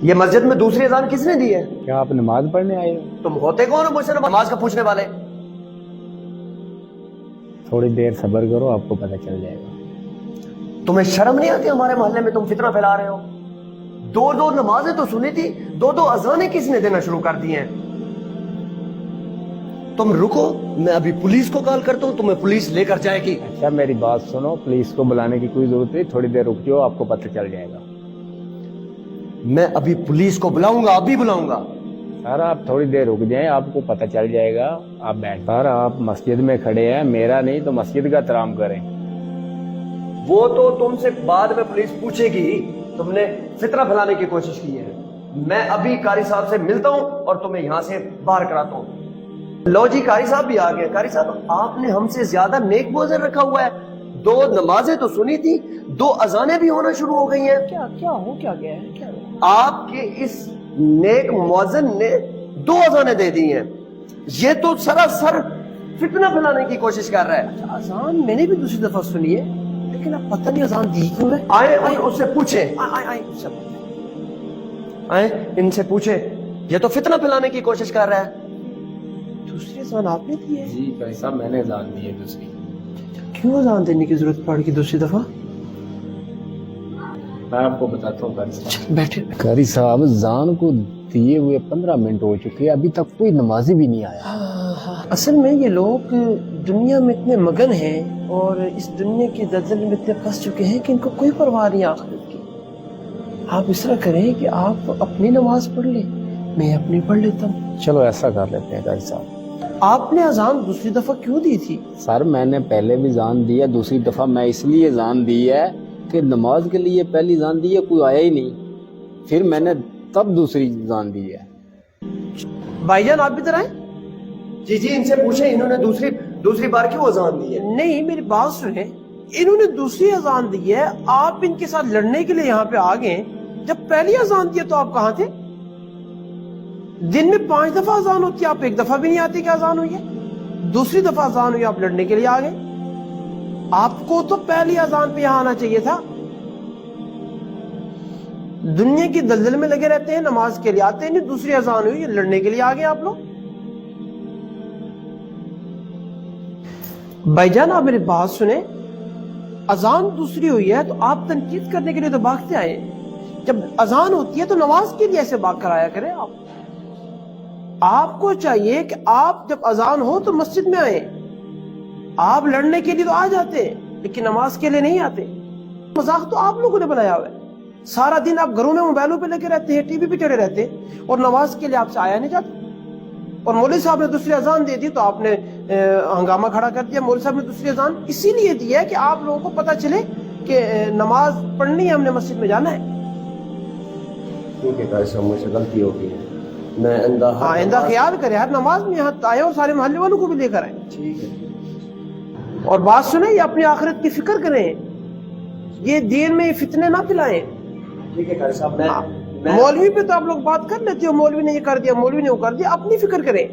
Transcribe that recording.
یہ مسجد میں دوسری اذان کس نے دی ہے؟ کیا آپ نماز پڑھنے آئے ہو؟ تم ہوتے کون ہو مجھ سے نماز کا پوچھنے والے؟ تھوڑی دیر صبر کرو، آپ کو پتہ چل جائے گا۔ تمہیں شرم نہیں آتی؟ ہمارے محلے میں تم فتنہ پھیلا رہے ہو۔ دو نمازیں تو سنی تھی، دو اذانیں کس نے دینا شروع کر دی ہیں؟ تم رکو، میں ابھی پولیس کو کال کرتا ہوں، تمہیں پولیس لے کر جائے گی۔ اچھا میری بات سنو، پولیس کو بلانے کی کوئی ضرورت نہیں، تھوڑی دیر رک جاؤ، آپ کو پتہ چل جائے گا۔ میں ابھی پولیس کو بلاؤں گا، ابھی بلاؤں گا۔ سر آپ تھوڑی دیر رک جائیں، آپ کو پتہ چل جائے گا۔ آپ بیٹھ سر، آپ مسجد میں کھڑے ہیں، میرا نہیں تو مسجد کا احترام کریں۔ وہ تو تم سے بعد میں پولیس پوچھے گی، تم نے فتنہ پھیلانے کی کوشش کی ہے۔ میں ابھی قاری صاحب سے ملتا ہوں اور تمہیں یہاں سے باہر کراتا ہوں۔ لو جی، قاری صاحب بھی آ گئے۔ قاری صاحب، آپ نے ہم سے زیادہ نیک موزن رکھا ہوا ہے۔ دو نمازیں تو سنی تھی، دو اذانیں بھی ہونا شروع ہو گئی ہیں۔ کیا ہو کیا گیا ہے؟ کیا آپ کے اس نیک موزن نے دو اذانیں دے دی ہیں۔ یہ تو سراسر فتنہ پھیلانے کی کوشش کر رہا ہے۔ اذان میں نے بھی دوسری دفعہ سنی ہے، لیکن اب پتہ نہیں اذان دی کیوں ہے۔ آئے اس سے پوچھیں، آئے ان سے پوچھیں، یہ تو فتنہ پھیلانے کی کوشش کر رہا ہے۔ دوسری اذان آپ نے دی ہے؟ جی قاری صاحب، میں نے اذان دی ہے دوسری۔ کیوں اذان دینے کی ضرورت پڑ گئی دوسری دفعہ؟ میں آپ کو بتاتا ہوں قاری صاحب۔ بیٹھے۔ قاری صاحب، اذان کو دیے ہوئے 15 منٹ ہو چکے، ابھی تک کوئی نمازی بھی نہیں آیا۔ اصل میں یہ لوگ دنیا میں اتنے مگن ہیں اور اس دنیا کی دلدل میں اتنے پھنس چکے ہیں کہ ان کو کوئی پرواہ نہیں آخرت کی۔ آپ اس طرح کریں کہ آپ اپنی نماز پڑھ لیں، میں اپنی پڑھ لیتا ہوں۔ چلو ایسا کر لیتے ہیں قاری صاحب۔ آپ نے اذان دوسری دفعہ کیوں دی تھی؟ سر میں نے پہلے بھی اذان دی ہے، دوسری دفعہ میں اس لیے اذان دی ہے کہ نماز کے لیے پہلی اذان دی ہے، کوئی آیا ہی نہیں، پھر میں نے تب دوسری اذان دی ہے۔ بھائی جان آپ بھی ادھر آئیں۔ جی جی، ان سے پوچھیں انہوں نے دوسری بار کیوں اذان دی ہے؟ نہیں، میری بات سنیں، انہوں نے دوسری اذان دی ہے، آپ ان کے ساتھ لڑنے کے لیے یہاں پہ آ گئے۔ جب پہلی اذان دی ہے تو آپ کہاں تھے؟ دن میں 5 دفعہ اذان ہوتی ہے، آپ ایک دفعہ بھی نہیں آتے کہ اذان ہوئی ہے۔ دوسری دفعہ اذان ہوئی، آپ لڑنے کے لیے آ گئے۔ آپ کو تو پہلی اذان پہ یہاں آنا چاہیے تھا۔ دنیا کی دلدل میں لگے رہتے ہیں، نماز کے لیے آتے نہیں، دوسری اذان ہوئی لڑنے کے لیے آ گئے آپ لوگ۔ بھائی جان آپ میری بات سنیں، اذان دوسری ہوئی ہے تو آپ تنقید کرنے کے لیے تو بھاگتے آئے، جب اذان ہوتی ہے تو نماز کے لیے ایسے بھاگ کر آیا کریں۔ آپ کو چاہیے کہ آپ جب اذان ہو تو مسجد میں آئیں۔ آپ لڑنے کے لیے تو آ جاتے لیکن نماز کے لیے نہیں آتے۔ مذاق تو آپ لوگوں نے بنایا ہوا ہے۔ سارا دن آپ گھروں میں موبائلوں پہ لگے رہتے ہیں، ٹی وی پہ چڑھے رہتے ہیں اور نماز کے لیے آپ سے آیا نہیں جاتا۔ اور مولوی صاحب نے دوسری اذان دے دی تو آپ نے ہنگامہ کھڑا کر دیا۔ مولوی صاحب نے دوسری اذان اسی لیے دی ہے کہ آپ لوگوں کو پتہ چلے کہ نماز پڑھنی ہے، ہم نے مسجد میں جانا ہے۔ ٹھیک ہے قاری صاحب، مجھ سے غلطی ہو گئی ہے، میں آئندہ خیال کرے ہر نماز میں یہاں آئے اور سارے محلے والوں کو بھی لے کر آئے۔ ٹھیک ہے۔ اور بات سنیں، یہ اپنی آخرت کی فکر کریں، یہ دین میں فتنے نہ پھیلائیں۔ ٹھیک ہے قاری صاحب، میں مولوی پہ تو آپ لوگ بات کر لیتے ہو، مولوی نے یہ کر دیا، مولوی نے وہ کر دیا، اپنی فکر کریں۔